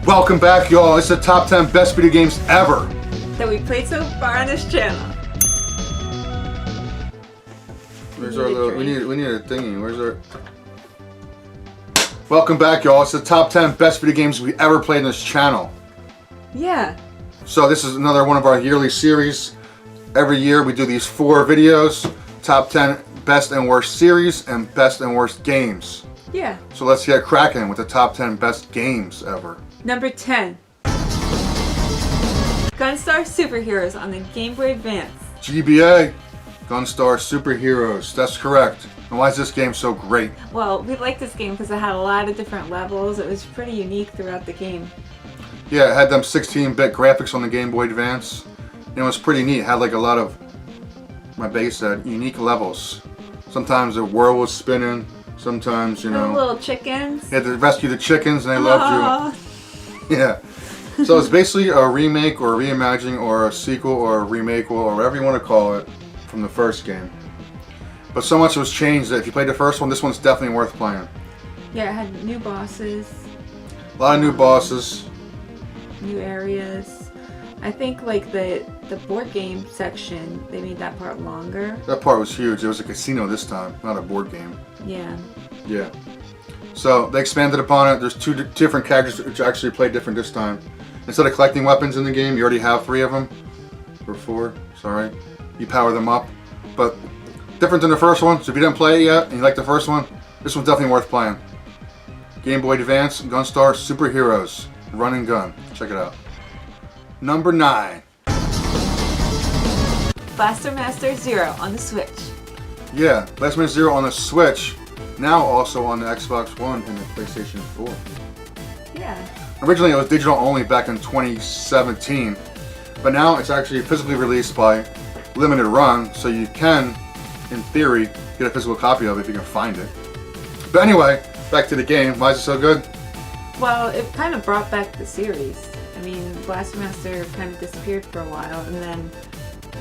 Welcome back, y'all. It's the top 10 best video games ever that we played so far on this channel. Where's our little? We need a thingy. Where's our? Welcome back, y'all. It's the top 10 best video games we ever played on this channel. Yeah. So this is another one of our yearly series. Every year we do these 4 videos: top 10 best and worst series and best and worst games. Yeah. So let's get cracking with the top 10 best games ever. Number 10. Gunstar Superheroes on the Game Boy Advance. GBA, Gunstar Superheroes. That's correct. And why is this game so great? Well, we liked this game because it had a lot of different levels. It was pretty unique throughout the game. Yeah, it had them 16-bit graphics on the Game Boy Advance. And it was pretty neat. It had like a lot of, my base said, unique levels. Sometimes the world was spinning. Sometimes, you know. The little chickens. You had to rescue the chickens and they loved you. Yeah. So it's basically a remake or a reimagining or a sequel or a remake or whatever you want to call it from the first game. But so much was changed that if you played the first one, this one's definitely worth playing. Yeah, it had new bosses. A lot of new bosses. New areas. I think like the board game section, they made that part longer. That part was huge. It was a casino this time, not a board game. Yeah. Yeah. So they expanded upon it. There's 2 different characters which actually play different this time. Instead of collecting weapons in the game, you already have 3 of them. Or 4, sorry. You power them up. But different than the first one, so if you didn't play it yet and you like the first one, this one's definitely worth playing. Game Boy Advance, Gunstar Superheroes. Run and gun. Check it out. Number 9. Blaster Master Zero on the Switch. Yeah, Blaster Master Zero on the Switch. Now also on the Xbox One and the PlayStation 4. Yeah. Originally it was digital only back in 2017, but now it's actually physically released by limited run, so you can, in theory, get a physical copy of it if you can find it. But anyway, back to the game. Why is it so good? Well, it kind of brought back the series. I mean, Blaster Master kind of disappeared for a while, and then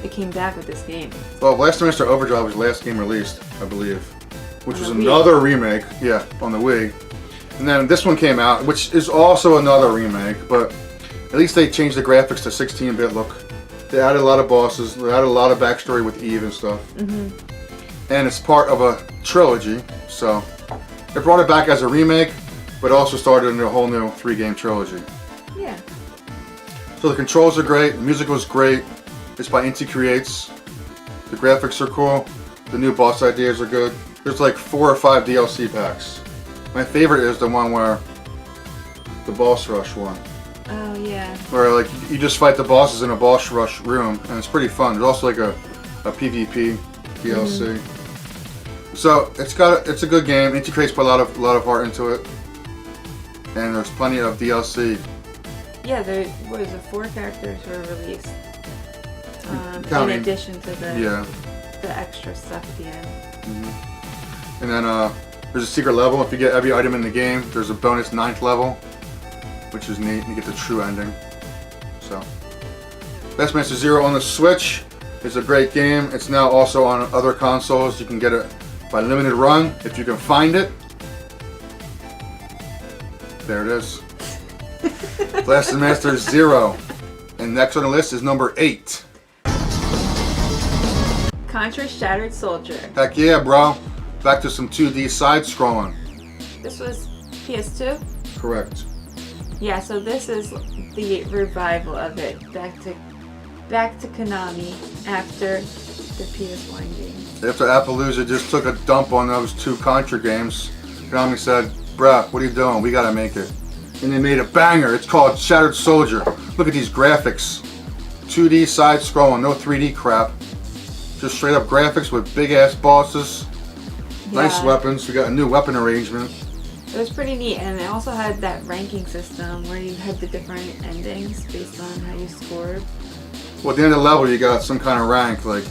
it came back with this game. Well, Blaster Master Overdrive was the last game released, I believe, which was On the another remake. Yeah, on the Wii. And then this one came out, which is also another remake, but at least they changed the graphics to 16-bit look. They added a lot of bosses, they added a lot of backstory with Eve and stuff. And it's part of a trilogy, so they brought it back as a remake, but also started a whole new 3-game trilogy. Yeah. So the controls are great, the music was great, it's by Inti Creates, the graphics are cool, the new boss ideas are good. There's like 4 or 5 DLC packs. My favorite is the one where the boss rush one. Oh yeah. Where like you just fight the bosses in a boss rush room, and it's pretty fun. There's also like a PvP DLC. So it's a good game. Inti Creates put a lot of heart into it, and there's plenty of DLC. Yeah, there was 4 characters were released. In addition to the extra stuff at the end. And then there's a secret level. If you get every item in the game, there's a bonus 9th level, which is neat. You get the true ending. So, Blaster Master Zero on the Switch is a great game. It's now also on other consoles. You can get it by limited run if you can find it. There it is. Blaster Master Zero. And next on the list is number 8. Contra Shattered Soldier. Heck yeah, bro. Back to some 2D side-scrolling. This was PS2? Correct. Yeah, so this is the revival of it. Back to Konami after the PS1 games. After Appaloosa just took a dump on those 2 Contra games, Konami said, bruh, what are you doing? We gotta make it. And they made a banger. It's called Shattered Soldier. Look at these graphics. 2D side-scrolling, no 3D crap. Just straight up graphics with big-ass bosses. Yeah. Nice weapons. We got a new weapon arrangement. It was pretty neat, and it also had that ranking system where you had the different endings based on how you scored. Well, at the end of the level, you got some kind of rank, like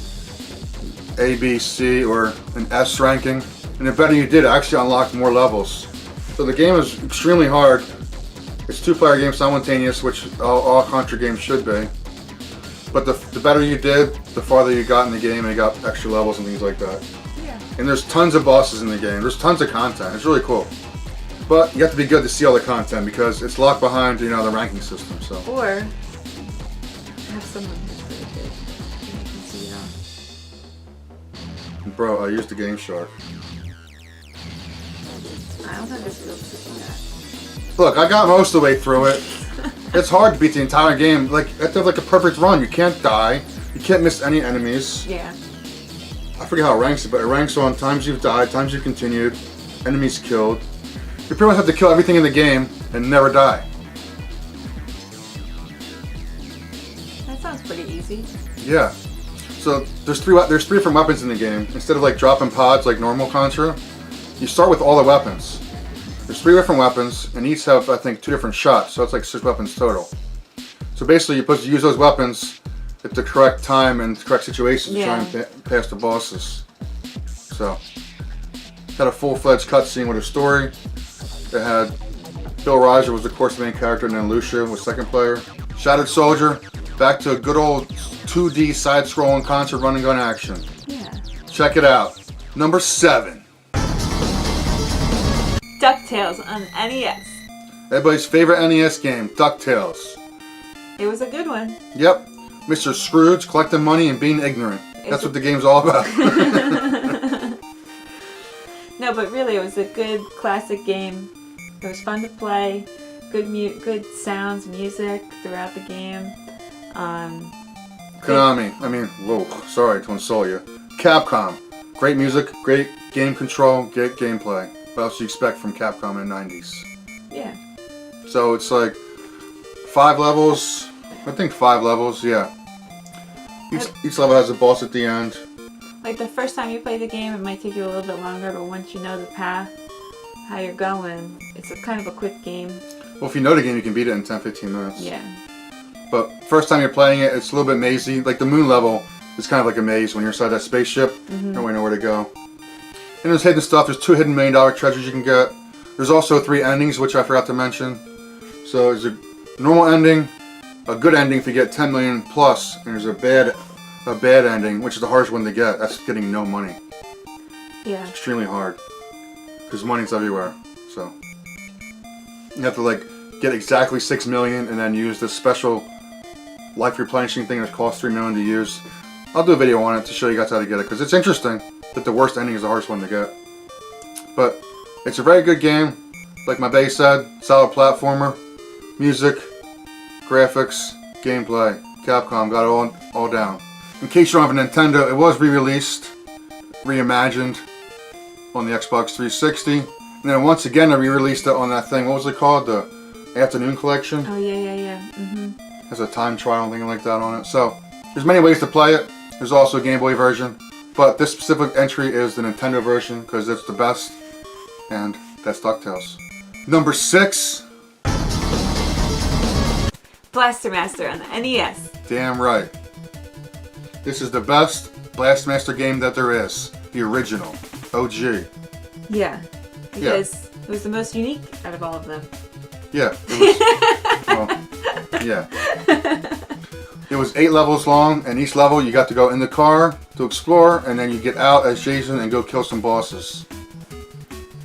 A, B, C, or an S ranking. And the better you did, it actually unlocked more levels. So the game is extremely hard. It's 2-player game simultaneous, which all Contra games should be. But the better you did, the farther you got in the game, and you got extra levels and things like that. Yeah. And there's tons of bosses in the game. There's tons of content. It's really cool. But you have to be good to see all the content because it's locked behind, you know, the ranking system. So. Or have someone who's really good and you can see it all. Bro, I used the Game Shark. I don't have the skills to do that. Look, I got most of the way through it. It's hard to beat the entire game. Like, you have to have like a perfect run. You can't die. You can't miss any enemies. Yeah. I forget how it ranks it, but it ranks on times you've died, times you've continued, enemies killed. You pretty much have to kill everything in the game and never die. That sounds pretty easy. Yeah. So there's three different weapons in the game. Instead of like dropping pods like normal Contra, you start with all the weapons. There's 3 different weapons, and each have, I think, 2 different shots, so it's like 6 weapons total. So basically, you're supposed to use those weapons at the correct time and the correct situations to try and pass the bosses. So, had a full-fledged cutscene with a story. It had Bill Reiser was, of course, the main character, and then Lucia was second player. Shattered Soldier, back to a good old 2D side-scrolling Contra run-and-gun action. Yeah. Check it out. Number 7. DuckTales on NES. Everybody's favorite NES game, DuckTales. It was a good one. Yep. Mr. Scrooge collecting money and being ignorant. That's what the game's all about. No, but really, it was a good classic game. It was fun to play. Good sounds, music throughout the game. Konami. I mean, whoa, sorry to insult you. Capcom. Great music, great game control, great gameplay. What else do you expect from Capcom in the 90s? Yeah. So it's like 5 levels. I think 5 levels, yeah. Each level has a boss at the end. Like the first time you play the game, it might take you a little bit longer, but once you know the path, how you're going, it's kind of a quick game. Well, if you know the game, you can beat it in 10-15 minutes. Yeah. But first time you're playing it, it's a little bit mazy. Like the moon level is kind of like a maze when you're inside that spaceship. You don't really know where to go. And there's hidden stuff. There's 2 hidden $1 million treasures you can get. There's also 3 endings, which I forgot to mention. So there's a normal ending, a good ending if you get 10 million plus, and there's a bad ending, which is the hardest one to get. That's getting no money. Yeah. Extremely hard because money's everywhere. So you have to like get exactly 6 million and then use this special life replenishing thing that costs 3 million to use. I'll do a video on it to show you guys how to get it because it's interesting that the worst ending is the hardest one to get. But it's a very good game. Like my base said, solid platformer, music, graphics, gameplay. Capcom got it all down. In case you don't have a Nintendo, it was re-released, reimagined on the Xbox 360. And then once again they re-released it on that thing, what was it called? The Afternoon Collection? Oh, yeah. Has a time trial thing like that on it. So there's many ways to play it. There's also a Game Boy version. But this specific entry is the Nintendo version because it's the best. And that's DuckTales. Number 6. Blaster Master on the NES. Damn right. This is the best Blast Master game that there is. The original. OG. Yeah. Because it was the most unique out of all of them. Yeah. It was, well, yeah. It was 8 levels long, and each level you got to go in the car to explore, and then you get out as Jason and go kill some bosses.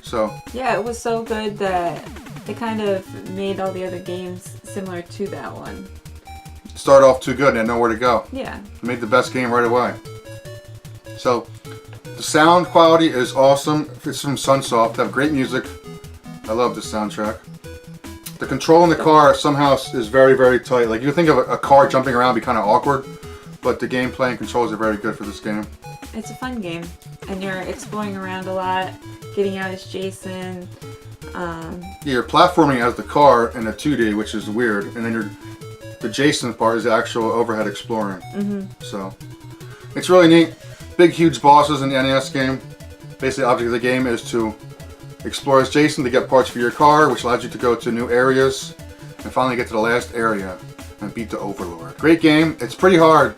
So. Yeah, it was so good that they kind of made all the other games similar to that one. Started off too good and had nowhere to go. Yeah. Made the best game right away. So, the sound quality is awesome. It's from Sunsoft. They have great music. I love the soundtrack. The control in the car somehow is very, very tight. Like you think of a car jumping around would be kind of awkward, but the gameplay and controls are very good for this game. It's a fun game, and you're exploring around a lot, getting out as Jason. Yeah, you're platforming as the car in a 2D, which is weird, and then the Jason part is the actual overhead exploring. So it's really neat. Big, huge bosses in the NES game. Basically, the object of the game is to explore as Jason to get parts for your car, which allows you to go to new areas and finally get to the last area and beat the Overlord. Great game. It's pretty hard.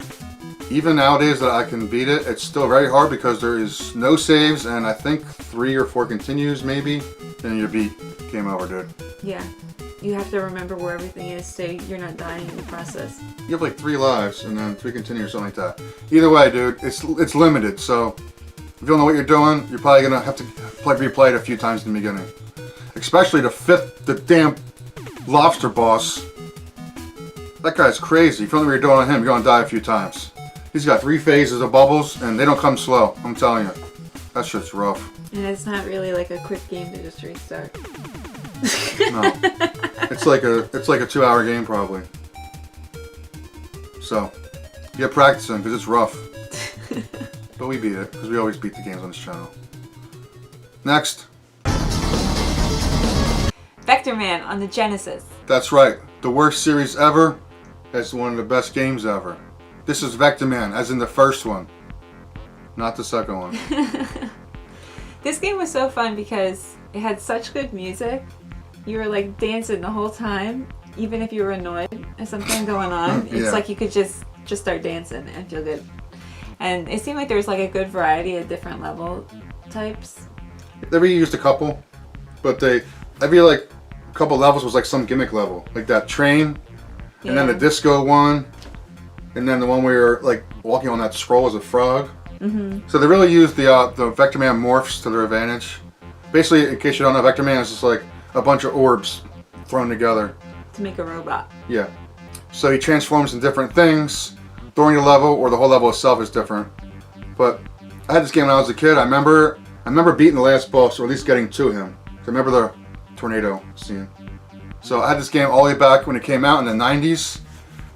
Even nowadays that I can beat it, it's still very hard because there is no saves and I think 3 or 4 continues maybe. Then you beat. Game over, dude. Yeah. You have to remember where everything is so you're not dying in the process. You have like 3 lives and then 3 continues or something like that. Either way, dude, it's limited, so if you don't know what you're doing, you're probably going to have to replay it a few times in the beginning. Especially the damn lobster boss. That guy's crazy. If you don't know what you're doing on him, you're gonna die a few times. He's got 3 phases of bubbles, and they don't come slow. I'm telling you, that shit's rough. And it's not really like a quick game to just restart. No, it's like a 2-hour game probably. So, get practicing because it's rough. But we beat it because we always beat the games on this channel. Next. Vectorman on the Genesis. That's right. The worst series ever. That's one of the best games ever. This is Vectorman, as in the first one, not the second one. This game was so fun because it had such good music. You were like dancing the whole time, even if you were annoyed at something going on. It's Yeah. like you could just start dancing and feel good. And it seemed like there was like a good variety of different level types. They reused a couple, but every like couple levels was like some gimmick level, like that train, and then the disco one, and then the one where you're like walking on that scroll as a frog. Mm-hmm. So they really used the Vectorman morphs to their advantage. Basically, in case you don't know, Vectorman is just like a bunch of orbs thrown together to make a robot. Yeah. So he transforms in different things during the level, or the whole level itself is different. But I had this game when I was a kid. I remember beating the last boss, or at least getting to him. I remember the tornado scene. So I had this game all the way back when it came out in the 90s.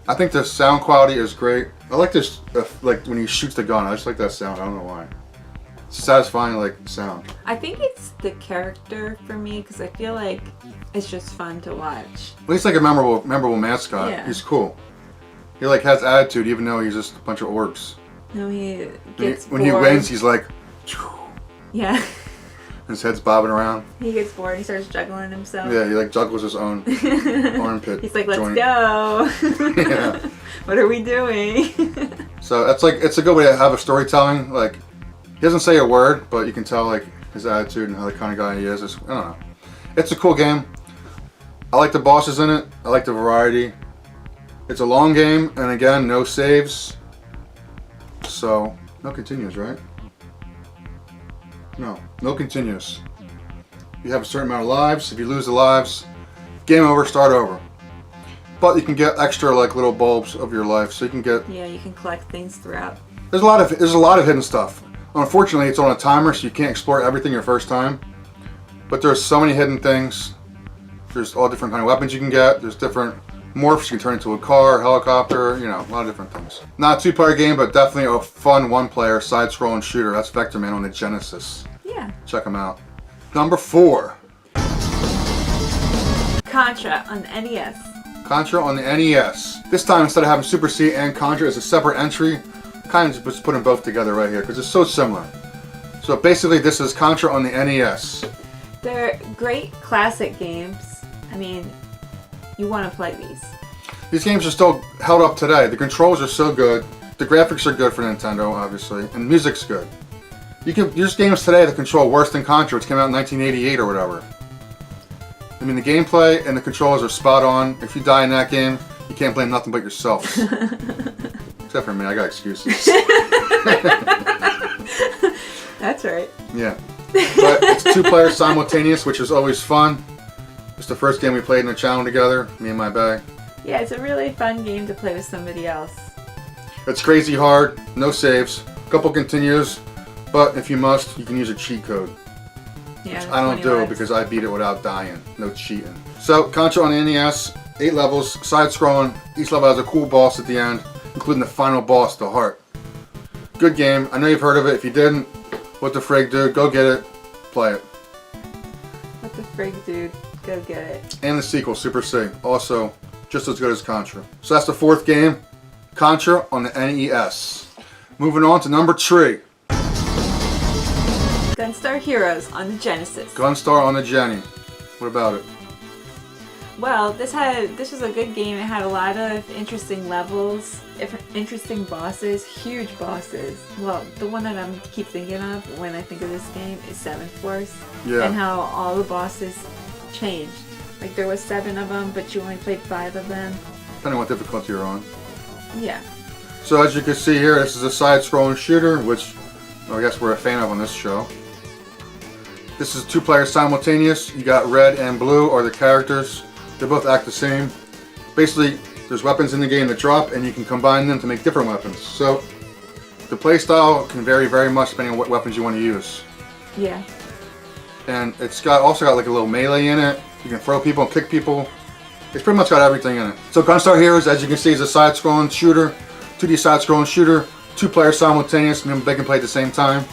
I think the sound quality is great. I like this, like when he shoots the gun. I just like that sound. I don't know why. It's a satisfying like sound. I think it's the character for me because I feel like it's just fun to watch. At least like a memorable mascot. Yeah. He's cool. He like has attitude, even though he's just a bunch of orbs. No, he gets when bored. he wins, he's like, yeah. His head's bobbing around. He gets bored. He starts juggling himself. Yeah, he like juggles his own armpit. He's like, let's joint. go. Yeah. What are we doing? So that's like, it's a good way to have a storytelling. Like, he doesn't say a word, but you can tell like his attitude and how the kind of guy he is. I don't know. It's a cool game. I like the bosses in it. I like the variety. It's a long game, and again, no saves. So, no continues, right? No continues. You have a certain amount of lives. If you lose the lives, game over, start over. But you can get extra like little bulbs of your life, so you can get. Yeah, you can collect things throughout. There's a lot of hidden stuff. Unfortunately, it's on a timer, so you can't explore everything your first time. But there's so many hidden things. There's all different kind of weapons you can get. There's different morphs you can turn into a car, helicopter, you know, a lot of different things. Not a 2-player game, but definitely a fun 1-player side-scrolling shooter. That's Vectorman on the Genesis. Yeah. Check them out. Number 4. Contra on the NES. Contra on the NES. This time, instead of having Super C and Contra as a separate entry, kind of just put them both together right here because it's so similar. So basically, this is Contra on the NES. They're great classic games. I mean, you want to play these. These games are still held up today. The controls are so good. The graphics are good for Nintendo, obviously, and the music's good. There's games today that control worse than Contra, which came out in 1988 or whatever. I mean, the gameplay and the controls are spot on. If you die in that game, you can't blame nothing but yourselves. Except for me, I got excuses. That's right. Yeah. But it's 2 players simultaneous, which is always fun. It's the first game we played in the channel together, me and my bag. Yeah, it's a really fun game to play with somebody else. It's crazy hard, no saves, a couple continues, but if you must, you can use a cheat code. Yeah, Which I don't do lives. because I beat it without dying. No cheating. So, Contra on the NES, 8 levels, side-scrolling. Each level has a cool boss at the end, including the final boss, the heart. Good game. I know you've heard of it. If you didn't, what the frig, dude? Go get it. Play it. What the frig, dude? Go get it. And the sequel, Super C. Also, just as good as Contra. So that's the 4th game. Contra on the NES. Moving on to number 3. Gunstar Heroes on the Genesis. Gunstar on the Jenny. What about it? Well, this was a good game. It had a lot of interesting levels, interesting bosses, huge bosses. Well, the one that I keep thinking of when I think of this game is 7th Force. Yeah. And how all the bosses changed. Like there was 7 of them, but you only played 5 of them. Depending on what difficulty you're on. Yeah. So as you can see here, this is a side-scrolling shooter, which I guess we're a fan of on this show. This is 2 players simultaneous. You got red and blue are the characters. They both act the same. Basically, there's weapons in the game that drop, and you can combine them to make different weapons. So the play style can vary very much depending on what weapons you want to use. Yeah. And it's also got like a little melee in it. You can throw people and kick people. It's pretty much got everything in it. So Gunstar Heroes, as you can see, is a side-scrolling shooter, 2D side-scrolling shooter, 2 players simultaneous, and they can play at the same time.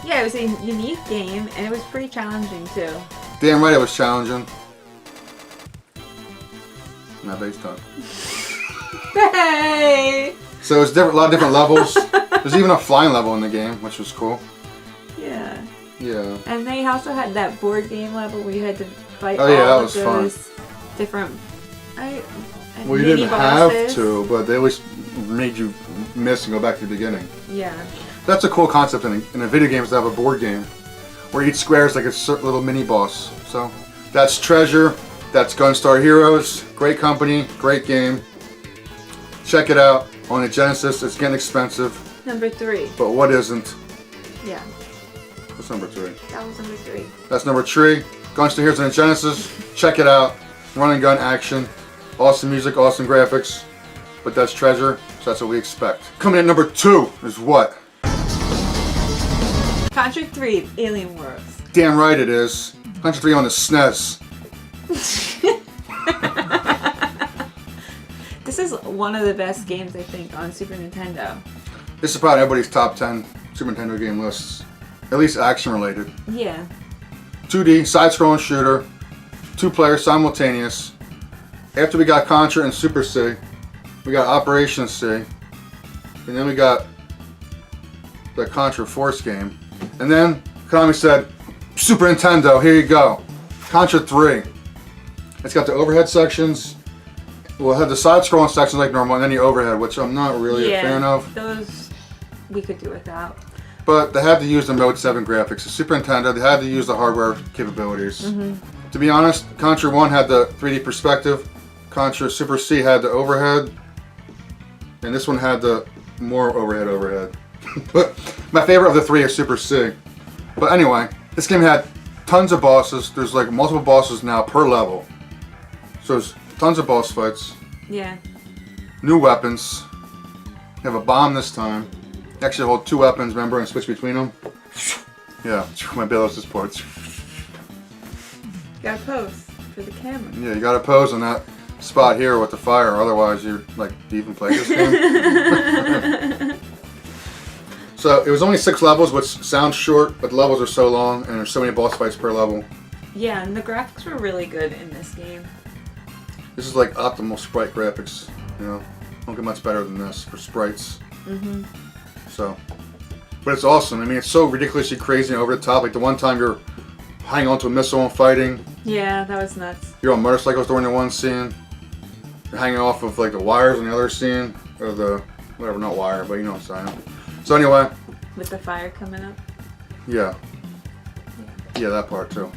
Yeah, it was a unique game, and it was pretty challenging too. Damn right it was challenging. Now bass time. Hey! So it's a lot of different levels. There's even a flying level in the game, which was cool. Yeah. Yeah. And they also had that board game level where you had to fight Oh, yeah, all that of was those fun. different Well, you didn't have to, but they always made you miss and go back to the beginning. Yeah. That's a cool concept in a video game, is to have a board game where each square is like a little mini boss. So that's Treasure. That's Gunstar Heroes. Great company, great game. Check it out on the Genesis. It's getting expensive. Number 3. But what isn't? Yeah. What's number 3? That was number 3. That's number 3. Gunstar Heroes on the Genesis. Check it out. Run and gun action. Awesome music, awesome graphics. But that's Treasure, so that's what we expect. Coming in number 2 is what? Contra 3, Alien Worlds. Damn right it is. Contra 3 on the SNES. This is one of the best games, I think, on Super Nintendo. This is probably everybody's top 10 Super Nintendo game lists. At least action related. Yeah. 2D, side-scrolling shooter, 2 players simultaneous. After we got Contra and Super C, we got Operation C, and then we got the Contra Force game. And then Konami said, Super Nintendo, here you go. Contra 3. It's got the overhead sections. We'll have the side-scrolling sections like normal, and then the overhead, which I'm not really a fan of. Those we could do without. But they had to use the Mode 7 graphics. The Super Nintendo, they had to use the hardware capabilities. To be honest, Contra 1 had the 3D perspective. Contra Super C had the overhead. And this one had the more overhead. But my favorite of the 3 is Super C. But anyway, this game had tons of bosses. There's like multiple bosses now per level. So there's tons of boss fights. Yeah. New weapons. You have a bomb this time. You actually hold 2 weapons, remember, and switch between them. Yeah, my Belos ports. Gotta pose for the camera. Yeah, you gotta pose on that spot here with the fire, otherwise you're like, do you even play this game? So it was only 6 levels, which sounds short, but the levels are so long and there's so many boss fights per level. Yeah, and the graphics were really good in this game. This is like optimal sprite graphics, you know. Don't get much better than this for sprites. So, but it's awesome. I mean, it's so ridiculously crazy and over the top. Like the one time you're hanging onto a missile and fighting. Yeah, that was nuts. You're on motorcycles during the one scene. You're hanging off of like the wires in the other scene, or the whatever, not wire, but you know what I'm saying. So anyway. With the fire coming up. Yeah. Yeah, that part too.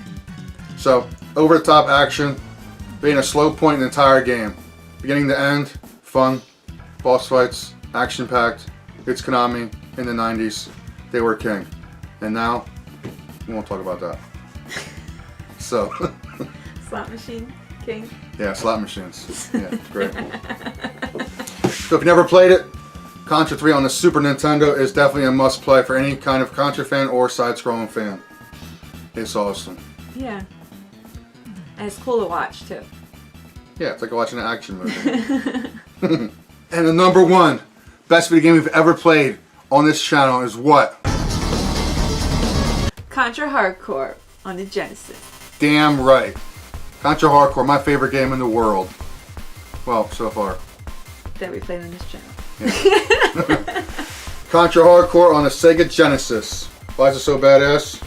So over the top action, being a slow point in the entire game, beginning to end, fun, boss fights, action packed. It's Konami in the 90s. They were king. And now, we won't talk about that. So. Slot machine king. Yeah, slot machines. Yeah, great. So if you never played it, Contra 3 on the Super Nintendo is definitely a must play for any kind of Contra fan or side-scrolling fan. It's awesome. Yeah. And it's cool to watch too. Yeah, it's like watching an action movie. And the number 1 best video game we've ever played on this channel is what? Contra Hardcore on the Genesis. Damn right. Contra Hardcore, my favorite game in the world. Well, so far. That we played on this channel. Yeah. Contra Hardcore on the Sega Genesis. Why is it so badass?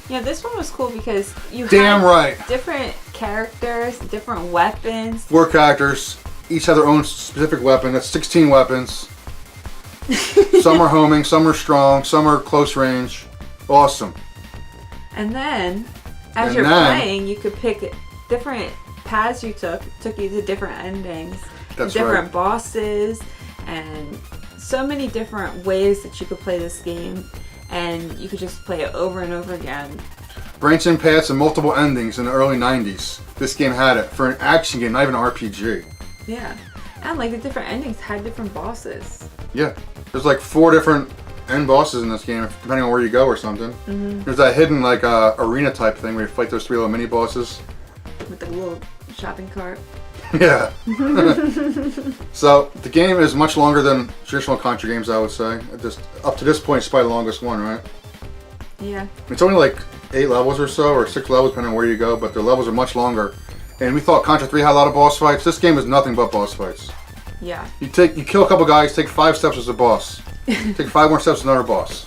Yeah, this one was cool because you Damn had right. different characters, different weapons. 4 characters, each have their own specific weapon. That's 16 weapons. Some are homing, some are strong, some are close range. Awesome. And then, as you're playing, you could pick different paths you took you to different endings, That's different right. bosses, and so many different ways that you could play this game, and you could just play it over and over again. branching paths and multiple endings in the early 90s. This game had it for an action game, not even an RPG. Yeah. And like the different endings had different bosses. Yeah. There's like 4 different end bosses in this game, depending on where you go or something. There's that hidden like arena type thing where you fight those 3 little mini bosses. With the little shopping cart. Yeah. So the game is much longer than traditional Contra games, I would say. Just up to this point, it's probably the longest one, right? Yeah. It's only like 8 levels or so, or 6 levels, depending on where you go. But the levels are much longer. And we thought Contra 3 had a lot of boss fights. This game is nothing but boss fights. Yeah. You kill a couple guys, take 5 steps as a boss. Take 5 more steps as another boss.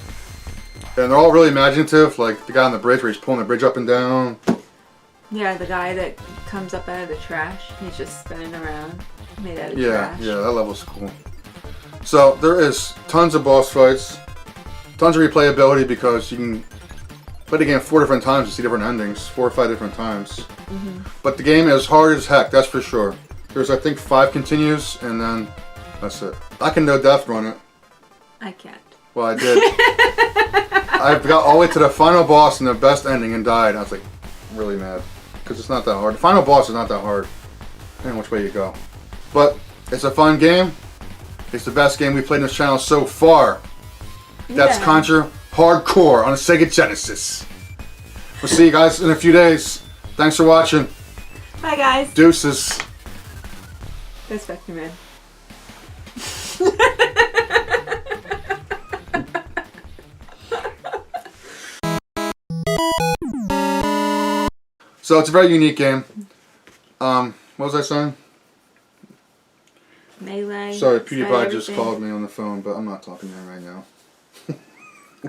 And they're all really imaginative, like the guy on the bridge where he's pulling the bridge up and down. Yeah, the guy that comes up out of the trash, he's just spinning around, made out of trash. Yeah, that level's cool. So there is tons of boss fights, tons of replayability because you can play the game 4 different times to see different endings, 4 or 5 different times. But the game is hard as heck, that's for sure. There's I think 5 continues, and then that's it. I can no death run it. I can't. Well, I did. I got all the way to the final boss and the best ending and died. I was like really mad because it's not that hard. The final boss is not that hard, depending on which way you go. But it's a fun game. It's the best game we played in this channel so far. That's Yeah. Contra Hardcore on the Sega Genesis. We'll see you guys in a few days. Thanks for watching. Bye guys. Deuces. That's Vectorman. So it's a very unique game. What was I saying? Melee. Sorry, start PewDiePie just everything. called me on the phone, but I'm not talking to him right now.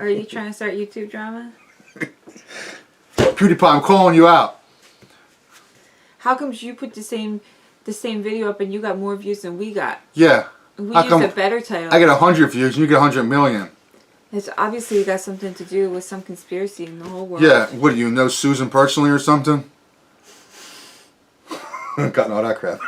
Are you trying to start YouTube drama? PewDiePie, I'm calling you out. How come you put the same video up and you got more views than we got? Yeah. We How used come a better title. I get 100 views and you get 100 million? It's obviously got something to do with some conspiracy in the whole world. Yeah. What do you know Susan personally or something? Cutting all that crap.